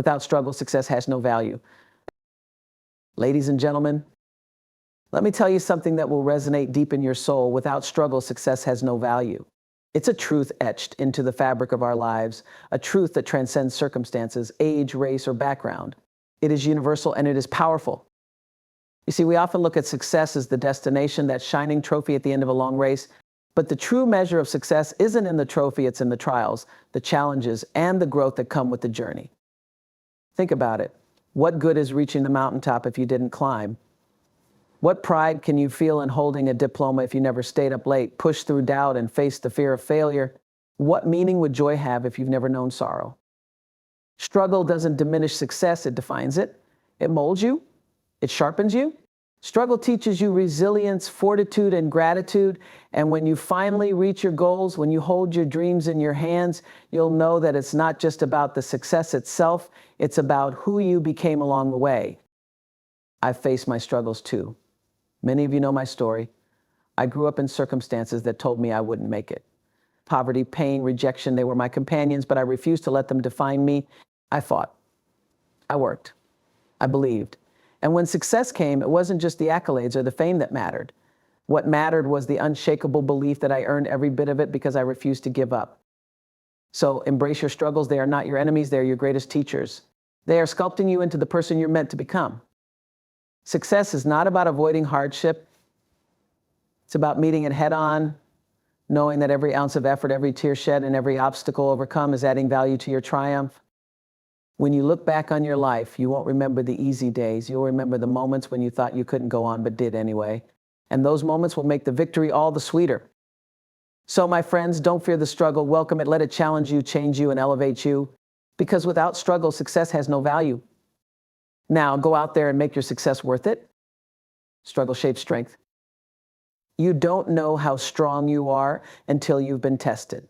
Without struggle, success has no value. Ladies and gentlemen, let me tell you something that will resonate deep in your soul. Without struggle, success has no value. It's a truth etched into the fabric of our lives, a truth that transcends circumstances, age, race, or background. It is universal and it is powerful. You see, we often look at success as the destination, that shining trophy at the end of a long race. But the true measure of success isn't in the trophy, it's in the trials, the challenges, and the growth that come with the journey. Think about it. What good is reaching the mountaintop if you didn't climb? What pride can you feel in holding a diploma if you never stayed up late, pushed through doubt, and faced the fear of failure? What meaning would joy have if you've never known sorrow? Struggle doesn't diminish success, it defines it. It molds you. It sharpens you. Struggle teaches you resilience, fortitude, and gratitude. And when you finally reach your goals, when you hold your dreams in your hands, you'll know that it's not just about the success itself, it's about who you became along the way. I've faced my struggles too. Many of you know my story. I grew up in circumstances that told me I wouldn't make it. Poverty, pain, rejection, they were my companions, but I refused to let them define me. I fought. I worked. I believed. And when success came, it wasn't just the accolades or the fame that mattered. What mattered was the unshakable belief that I earned every bit of it because I refused to give up. So embrace your struggles. They are not your enemies. They are your greatest teachers. They are sculpting you into the person you're meant to become. Success is not about avoiding hardship. It's about meeting it head on, knowing that every ounce of effort, every tear shed, and every obstacle overcome is adding value to your triumph. When you look back on your life, you won't remember the easy days. You'll remember the moments when you thought you couldn't go on but did anyway. And those moments will make the victory all the sweeter. So my friends, don't fear the struggle. Welcome it. Let it challenge you, change you, and elevate you. Because without struggle, success has no value. Now go out there and make your success worth it. Struggle shapes strength. You don't know how strong you are until you've been tested.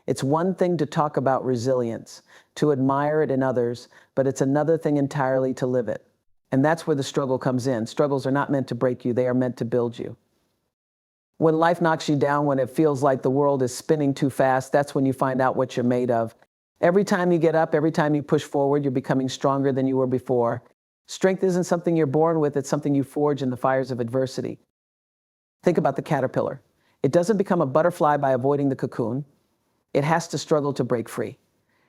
It's one thing to talk about resilience, to admire it in others, but it's another thing entirely to live it. And that's where the struggle comes in. Struggles are not meant to break you, they are meant to build you. When life knocks you down, when it feels like the world is spinning too fast, that's when you find out what you're made of. Every time you get up, every time you push forward, you're becoming stronger than you were before. Strength isn't something you're born with, it's something you forge in the fires of adversity. Think about the caterpillar. It doesn't become a butterfly by avoiding the cocoon. It has to struggle to break free.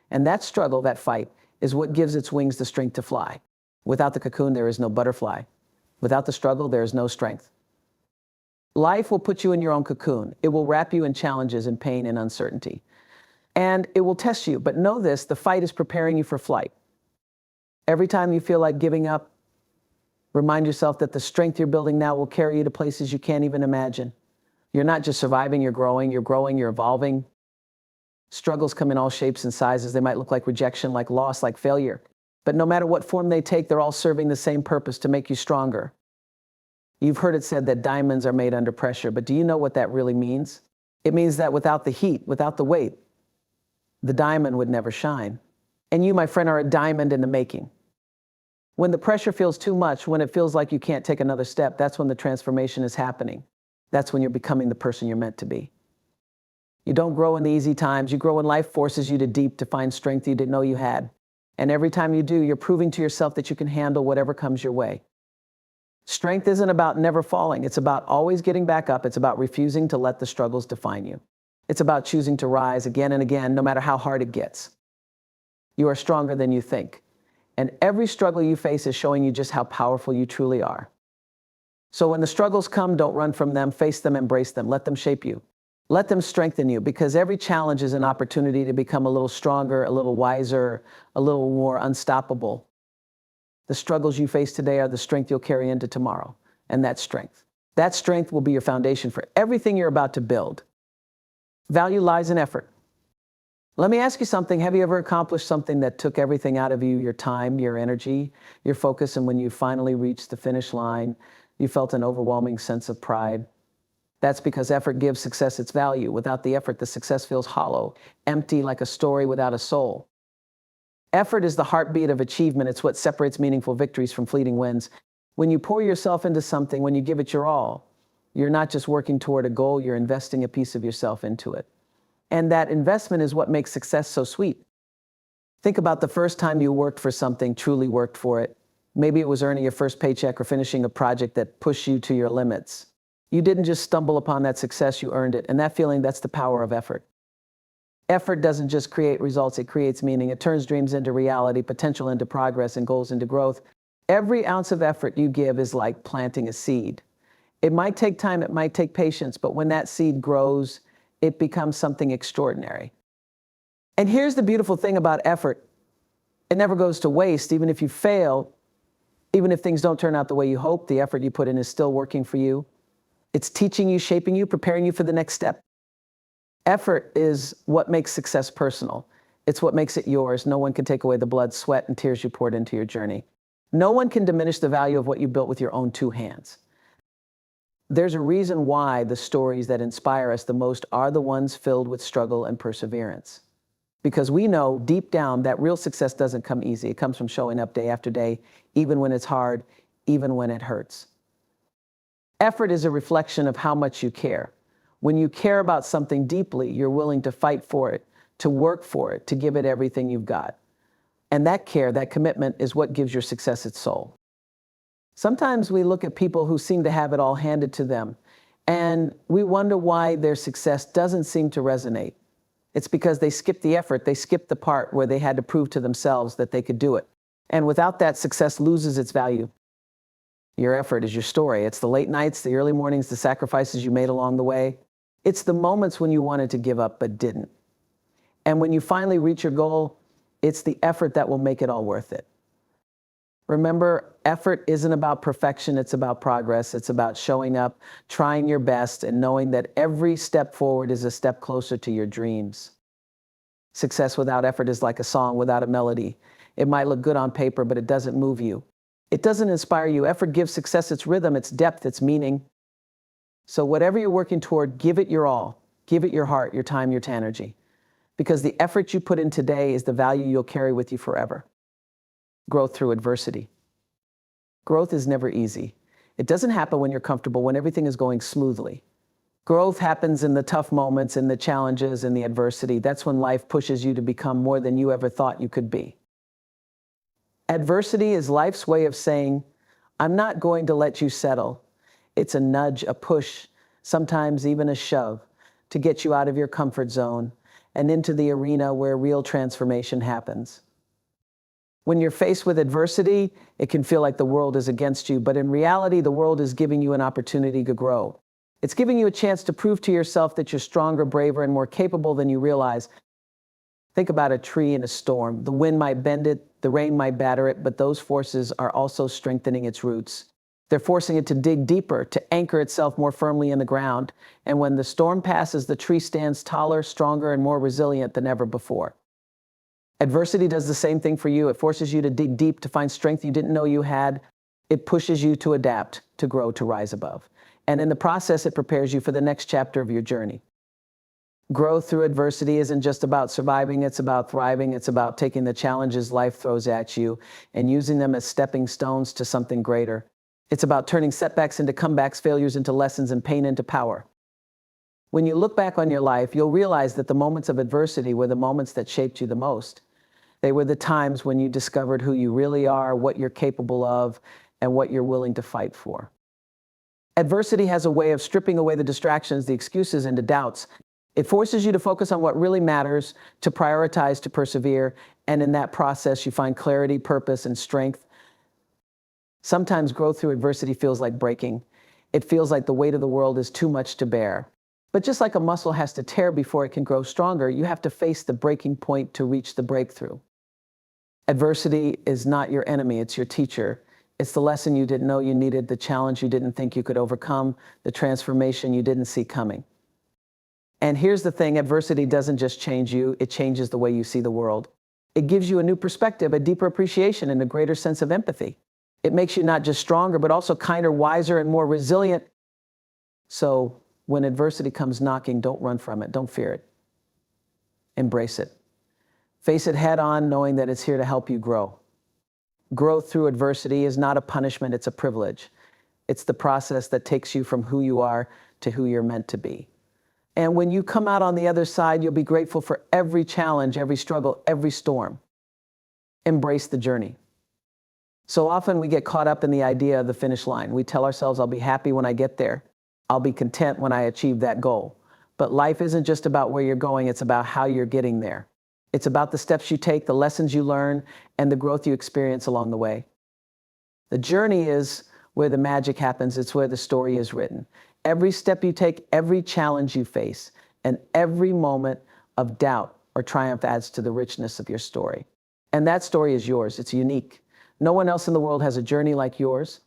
And that struggle, that fight, is what gives its wings the strength to fly. Without the cocoon, there is no butterfly. Without the struggle, there is no strength. Life will put you in your own cocoon. It will wrap you in challenges and pain and uncertainty. And it will test you. But know this, the fight is preparing you for flight. Every time you feel like giving up, remind yourself that the strength you're building now will carry you to places you can't even imagine. You're not just surviving, you're growing, you're evolving. Struggles come in all shapes and sizes. They might look like rejection, like loss, like failure. But no matter what form they take, they're all serving the same purpose, to make you stronger. You've heard it said that diamonds are made under pressure, but do you know what that really means? It means that without the heat, without the weight, the diamond would never shine. And you, my friend, are a diamond in the making. When the pressure feels too much, when it feels like you can't take another step, that's when the transformation is happening. That's when you're becoming the person you're meant to be. You don't grow in the easy times. You grow when life forces you to find strength you didn't know you had. And every time you do, you're proving to yourself that you can handle whatever comes your way. Strength isn't about never falling. It's about always getting back up. It's about refusing to let the struggles define you. It's about choosing to rise again and again, no matter how hard it gets. You are stronger than you think. And every struggle you face is showing you just how powerful you truly are. So when the struggles come, don't run from them. Face them, embrace them. Let them shape you. Let them strengthen you, because every challenge is an opportunity to become a little stronger, a little wiser, a little more unstoppable. The struggles you face today are the strength you'll carry into tomorrow. And that strength will be your foundation for everything you're about to build. Value lies in effort. Let me ask you something. Have you ever accomplished something that took everything out of you, your time, your energy, your focus, and when you finally reached the finish line, you felt an overwhelming sense of pride? That's because effort gives success its value. Without the effort, the success feels hollow, empty, like a story without a soul. Effort is the heartbeat of achievement. It's what separates meaningful victories from fleeting wins. When you pour yourself into something, when you give it your all, you're not just working toward a goal, you're investing a piece of yourself into it. And that investment is what makes success so sweet. Think about the first time you worked for something, truly worked for it. Maybe it was earning your first paycheck or finishing a project that pushed you to your limits. You didn't just stumble upon that success, you earned it. And that feeling, that's the power of effort. Effort doesn't just create results, it creates meaning. It turns dreams into reality, potential into progress, and goals into growth. Every ounce of effort you give is like planting a seed. It might take time, it might take patience, but when that seed grows, it becomes something extraordinary. And here's the beautiful thing about effort. It never goes to waste. Even if you fail, even if things don't turn out the way you hope, the effort you put in is still working for you. It's teaching you, shaping you, preparing you for the next step. Effort is what makes success personal. It's what makes it yours. No one can take away the blood, sweat, and tears you poured into your journey. No one can diminish the value of what you built with your own two hands. There's a reason why the stories that inspire us the most are the ones filled with struggle and perseverance. Because we know deep down that real success doesn't come easy. It comes from showing up day after day, even when it's hard, even when it hurts. Effort is a reflection of how much you care. When you care about something deeply, you're willing to fight for it, to work for it, to give it everything you've got. And that care, that commitment is what gives your success its soul. Sometimes we look at people who seem to have it all handed to them, and we wonder why their success doesn't seem to resonate. It's because they skipped the effort, they skipped the part where they had to prove to themselves that they could do it. And without that, success loses its value. Your effort is your story. It's the late nights, the early mornings, the sacrifices you made along the way. It's the moments when you wanted to give up but didn't. And when you finally reach your goal, it's the effort that will make it all worth it. Remember, effort isn't about perfection, it's about progress. It's about showing up, trying your best, and knowing that every step forward is a step closer to your dreams. Success without effort is like a song without a melody. It might look good on paper, but it doesn't move you. It doesn't inspire you. Effort gives success its rhythm, its depth, its meaning. So whatever you're working toward, give it your all. Give it your heart, your time, your energy. Because the effort you put in today is the value you'll carry with you forever. Growth through adversity. Growth is never easy. It doesn't happen when you're comfortable, when everything is going smoothly. Growth happens in the tough moments, in the challenges, in the adversity. That's when life pushes you to become more than you ever thought you could be. Adversity is life's way of saying, I'm not going to let you settle. It's a nudge, a push, sometimes even a shove, to get you out of your comfort zone and into the arena where real transformation happens. When you're faced with adversity, it can feel like the world is against you, but in reality, the world is giving you an opportunity to grow. It's giving you a chance to prove to yourself that you're stronger, braver, and more capable than you realize. Think about a tree in a storm. The wind might bend it, the rain might batter it, but those forces are also strengthening its roots. They're forcing it to dig deeper, to anchor itself more firmly in the ground. And when the storm passes, the tree stands taller, stronger, and more resilient than ever before. Adversity does the same thing for you. It forces you to dig deep, to find strength you didn't know you had. It pushes you to adapt, to grow, to rise above. And in the process, it prepares you for the next chapter of your journey. Growth through adversity isn't just about surviving, it's about thriving. It's about taking the challenges life throws at you and using them as stepping stones to something greater. It's about turning setbacks into comebacks, failures into lessons, and pain into power. When you look back on your life, you'll realize that the moments of adversity were the moments that shaped you the most. They were the times when you discovered who you really are, what you're capable of, and what you're willing to fight for. Adversity has a way of stripping away the distractions, the excuses, and the doubts. It forces you to focus on what really matters, to prioritize, to persevere, and in that process, you find clarity, purpose, and strength. Sometimes growth through adversity feels like breaking. It feels like the weight of the world is too much to bear. But just like a muscle has to tear before it can grow stronger, you have to face the breaking point to reach the breakthrough. Adversity is not your enemy, it's your teacher. It's the lesson you didn't know you needed, the challenge you didn't think you could overcome, the transformation you didn't see coming. And here's the thing, adversity doesn't just change you, it changes the way you see the world. It gives you a new perspective, a deeper appreciation, and a greater sense of empathy. It makes you not just stronger, but also kinder, wiser, and more resilient. So when adversity comes knocking, don't run from it, don't fear it. Embrace it. Face it head on, knowing that it's here to help you grow. Growth through adversity is not a punishment, it's a privilege. It's the process that takes you from who you are to who you're meant to be. And when you come out on the other side, you'll be grateful for every challenge, every struggle, every storm. Embrace the journey. So often we get caught up in the idea of the finish line. We tell ourselves, I'll be happy when I get there. I'll be content when I achieve that goal. But life isn't just about where you're going, it's about how you're getting there. It's about the steps you take, the lessons you learn, and the growth you experience along the way. The journey is where the magic happens. It's where the story is written. Every step you take, every challenge you face, and every moment of doubt or triumph adds to the richness of your story. And that story is yours. It's unique. No one else in the world has a journey like yours.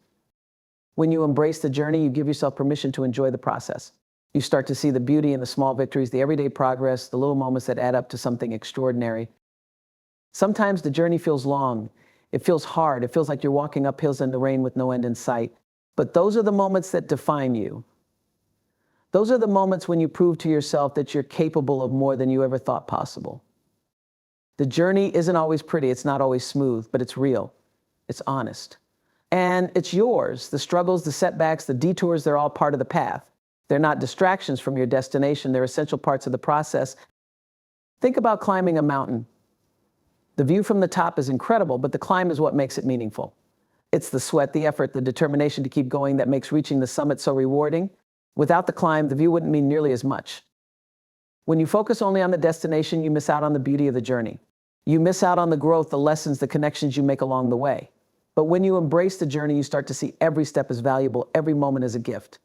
When you embrace the journey, you give yourself permission to enjoy the process. You start to see the beauty in the small victories, the everyday progress, the little moments that add up to something extraordinary. Sometimes the journey feels long. It feels hard. It feels like you're walking up hills in the rain with no end in sight. But those are the moments that define you. Those are the moments when you prove to yourself that you're capable of more than you ever thought possible. The journey isn't always pretty. It's not always smooth, but it's real. It's honest. And it's yours. The struggles, the setbacks, the detours, they're all part of the path. They're not distractions from your destination. They're essential parts of the process. Think about climbing a mountain. The view from the top is incredible, but the climb is what makes it meaningful. It's the sweat, the effort, the determination to keep going that makes reaching the summit so rewarding. Without the climb, the view wouldn't mean nearly as much. When you focus only on the destination, you miss out on the beauty of the journey. You miss out on the growth, the lessons, the connections you make along the way. But when you embrace the journey, you start to see every step as valuable, every moment as a gift.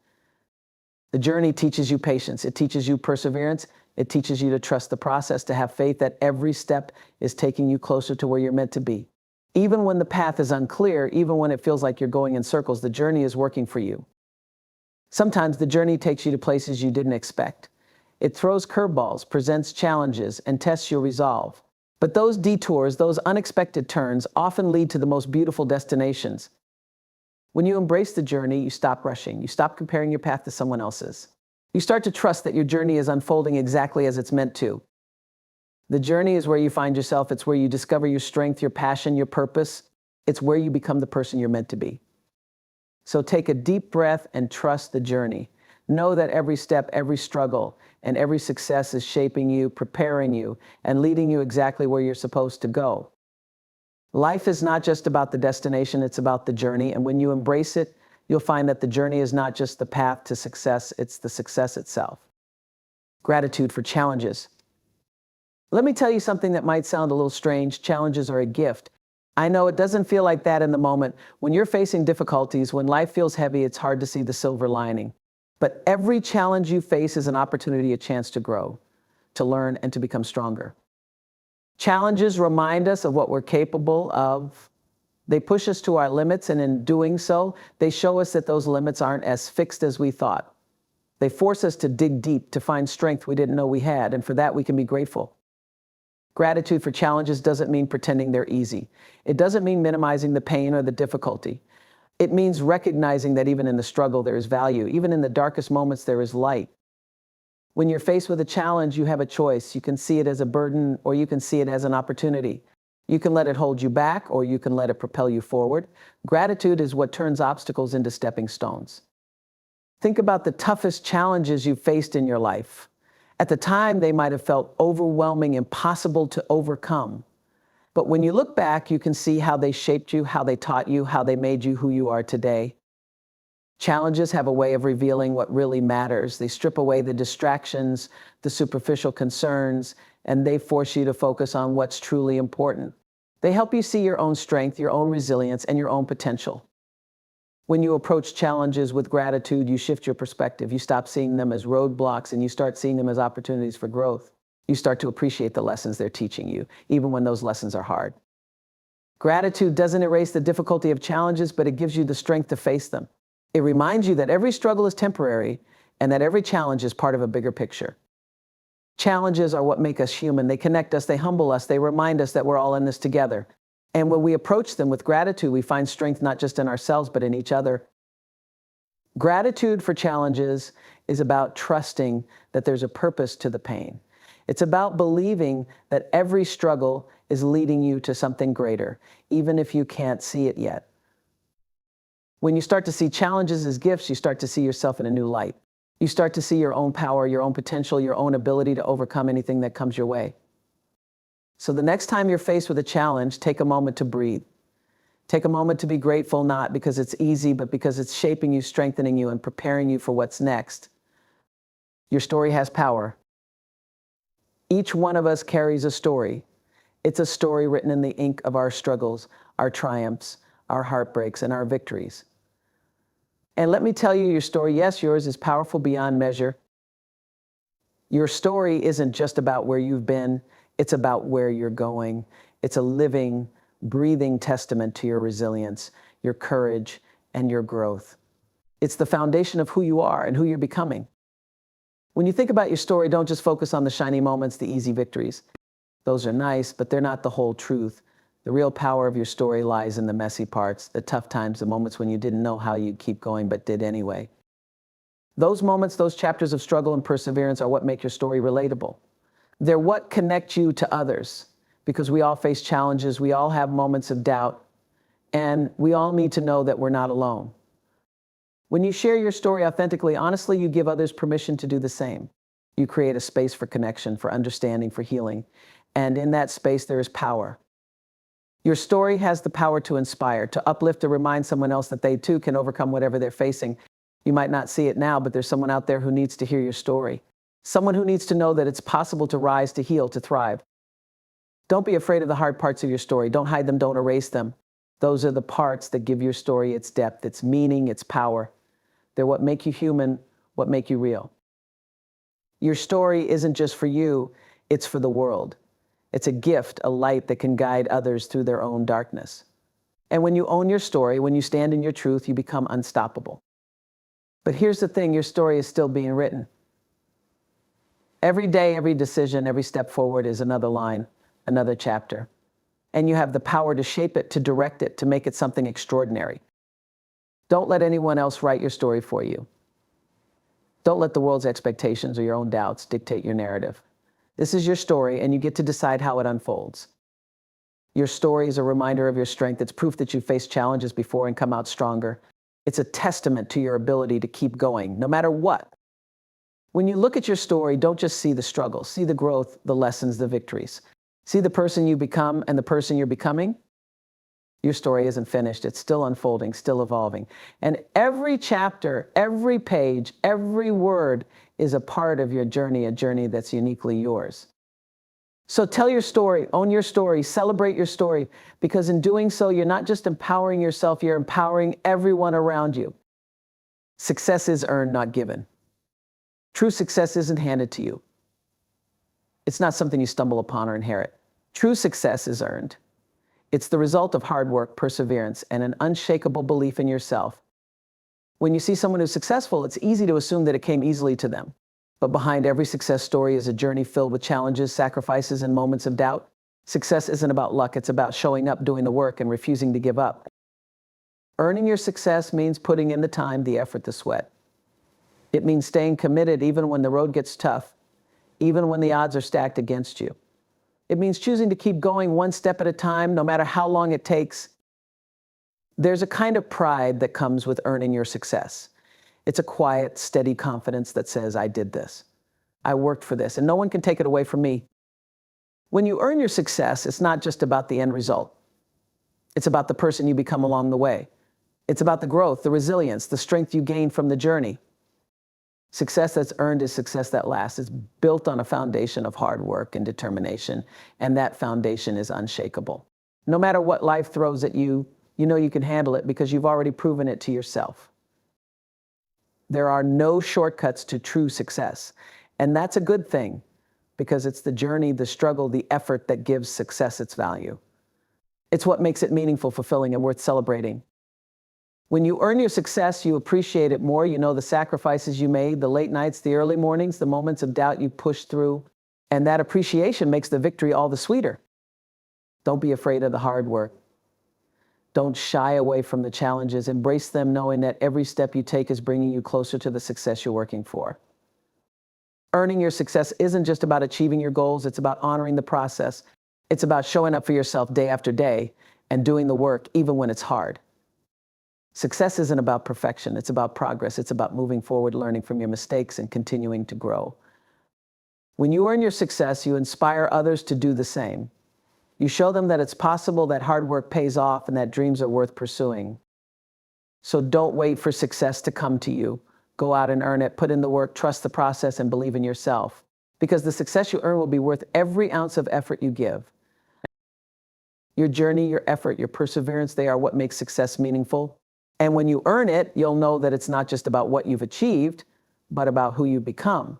The journey teaches you patience. It teaches you perseverance. It teaches you to trust the process, to have faith that every step is taking you closer to where you're meant to be. Even when the path is unclear, even when it feels like you're going in circles, the journey is working for you. Sometimes the journey takes you to places you didn't expect. It throws curveballs, presents challenges, and tests your resolve. But those detours, those unexpected turns, often lead to the most beautiful destinations. When you embrace the journey, you stop rushing. You stop comparing your path to someone else's. You start to trust that your journey is unfolding exactly as it's meant to. The journey is where you find yourself. It's where you discover your strength, your passion, your purpose. It's where you become the person you're meant to be. So take a deep breath and trust the journey. Know that every step, every struggle, and every success is shaping you, preparing you, and leading you exactly where you're supposed to go. Life is not just about the destination, it's about the journey. And when you embrace it, you'll find that the journey is not just the path to success, it's the success itself. Gratitude for challenges. Let me tell you something that might sound a little strange. Challenges are a gift. I know it doesn't feel like that in the moment. When you're facing difficulties, when life feels heavy, it's hard to see the silver lining. But every challenge you face is an opportunity, a chance to grow, to learn, and to become stronger. Challenges remind us of what we're capable of. They push us to our limits, and in doing so, they show us that those limits aren't as fixed as we thought. They force us to dig deep, to find strength we didn't know we had, and for that we can be grateful. Gratitude for challenges doesn't mean pretending they're easy. It doesn't mean minimizing the pain or the difficulty. It means recognizing that even in the struggle there is value. Even in the darkest moments there is light. When you're faced with a challenge, you have a choice. You can see it as a burden, or you can see it as an opportunity. You can let it hold you back, or you can let it propel you forward. Gratitude is what turns obstacles into stepping stones. Think about the toughest challenges you've faced in your life. At the time, they might have felt overwhelming, impossible to overcome. But when you look back, you can see how they shaped you, how they taught you, how they made you who you are today. Challenges have a way of revealing what really matters. They strip away the distractions, the superficial concerns, and they force you to focus on what's truly important. They help you see your own strength, your own resilience, and your own potential. When you approach challenges with gratitude, you shift your perspective. You stop seeing them as roadblocks and you start seeing them as opportunities for growth. You start to appreciate the lessons they're teaching you, even when those lessons are hard. Gratitude doesn't erase the difficulty of challenges, but it gives you the strength to face them. It reminds you that every struggle is temporary and that every challenge is part of a bigger picture. Challenges are what make us human. They connect us, they humble us, they remind us that we're all in this together. And when we approach them with gratitude, we find strength not just in ourselves, but in each other. Gratitude for challenges is about trusting that there's a purpose to the pain. It's about believing that every struggle is leading you to something greater, even if you can't see it yet. When you start to see challenges as gifts, you start to see yourself in a new light. You start to see your own power, your own potential, your own ability to overcome anything that comes your way. So the next time you're faced with a challenge, take a moment to breathe. Take a moment to be grateful, not because it's easy, but because it's shaping you, strengthening you, and preparing you for what's next. Your story has power. Each one of us carries a story. It's a story written in the ink of our struggles, our triumphs, our heartbreaks, and our victories. And let me tell you your story. Yes, yours is powerful beyond measure. Your story isn't just about where you've been, it's about where you're going. It's a living, breathing testament to your resilience, your courage, and your growth. It's the foundation of who you are and who you're becoming. When you think about your story, don't just focus on the shiny moments, the easy victories. Those are nice, but they're not the whole truth. The real power of your story lies in the messy parts, the tough times, the moments when you didn't know how you'd keep going, but did anyway. Those moments, those chapters of struggle and perseverance are what make your story relatable. They're what connect you to others, because we all face challenges, we all have moments of doubt, and we all need to know that we're not alone. When you share your story authentically, honestly, you give others permission to do the same. You create a space for connection, for understanding, for healing. And in that space, there is power. Your story has the power to inspire, to uplift, to remind someone else that they too can overcome whatever they're facing. You might not see it now, but there's someone out there who needs to hear your story. Someone who needs to know that it's possible to rise, to heal, to thrive. Don't be afraid of the hard parts of your story. Don't hide them, don't erase them. Those are the parts that give your story its depth, its meaning, its power. They're what make you human, what make you real. Your story isn't just for you, it's for the world. It's a gift, a light that can guide others through their own darkness. And when you own your story, when you stand in your truth, you become unstoppable. But here's the thing, your story is still being written. Every day, every decision, every step forward is another line, another chapter. And you have the power to shape it, to direct it, to make it something extraordinary. Don't let anyone else write your story for you. Don't let the world's expectations or your own doubts dictate your narrative. This is your story, and you get to decide how it unfolds. Your story is a reminder of your strength. It's proof that you've faced challenges before and come out stronger. It's a testament to your ability to keep going, no matter what. When you look at your story, don't just see the struggles, see the growth, the lessons, the victories. See the person you become and the person you're becoming. Your story isn't finished. It's still unfolding, still evolving. And every chapter, every page, every word is a part of your journey, a journey that's uniquely yours. So tell your story, own your story, celebrate your story, because in doing so, you're not just empowering yourself, you're empowering everyone around you. Success is earned, not given. True success isn't handed to you. It's not something you stumble upon or inherit. True success is earned. It's the result of hard work, perseverance, and an unshakable belief in yourself. When you see someone who's successful, it's easy to assume that it came easily to them. But behind every success story is a journey filled with challenges, sacrifices, and moments of doubt. Success isn't about luck, it's about showing up, doing the work, and refusing to give up. Earning your success means putting in the time, the effort, the sweat. It means staying committed even when the road gets tough, even when the odds are stacked against you. It means choosing to keep going one step at a time, no matter how long it takes. There's a kind of pride that comes with earning your success. It's a quiet, steady confidence that says, I did this. I worked for this, and no one can take it away from me. When you earn your success, it's not just about the end result. It's about the person you become along the way. It's about the growth, the resilience, the strength you gain from the journey. Success that's earned is success that lasts. It's built on a foundation of hard work and determination, and that foundation is unshakable. No matter what life throws at you, you know you can handle it because you've already proven it to yourself. There are no shortcuts to true success, and that's a good thing because it's the journey, the struggle, the effort that gives success its value. It's what makes it meaningful, fulfilling, and worth celebrating. When you earn your success, you appreciate it more. You know the sacrifices you made, the late nights, the early mornings, the moments of doubt you pushed through. And that appreciation makes the victory all the sweeter. Don't be afraid of the hard work. Don't shy away from the challenges. Embrace them knowing that every step you take is bringing you closer to the success you're working for. Earning your success isn't just about achieving your goals. It's about honoring the process. It's about showing up for yourself day after day and doing the work even when it's hard. Success isn't about perfection. It's about progress. It's about moving forward, learning from your mistakes, and continuing to grow. When you earn your success, you inspire others to do the same. You show them that it's possible, that hard work pays off, and that dreams are worth pursuing. So don't wait for success to come to you. Go out and earn it, put in the work, trust the process, and believe in yourself. Because the success you earn will be worth every ounce of effort you give. Your journey, your effort, your perseverance, they are what makes success meaningful. And when you earn it, you'll know that it's not just about what you've achieved, but about who you become.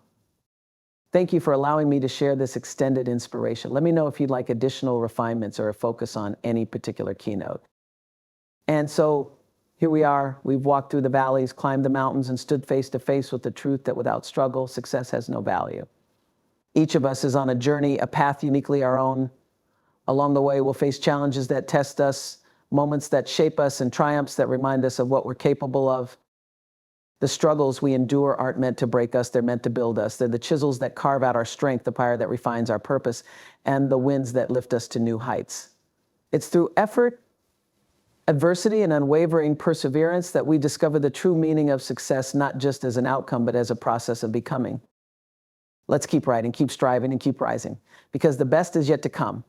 Thank you for allowing me to share this extended inspiration. Let me know if you'd like additional refinements or a focus on any particular keynote. And so here we are. We've walked through the valleys, climbed the mountains, and stood face to face with the truth that without struggle, success has no value. Each of us is on a journey, a path uniquely our own. Along the way, we'll face challenges that test us, moments that shape us, and triumphs that remind us of what we're capable of. The struggles we endure aren't meant to break us, they're meant to build us. They're the chisels that carve out our strength, the fire that refines our purpose, and the winds that lift us to new heights. It's through effort, adversity, and unwavering perseverance that we discover the true meaning of success, not just as an outcome, but as a process of becoming. Let's keep writing, keep striving, and keep rising, because the best is yet to come.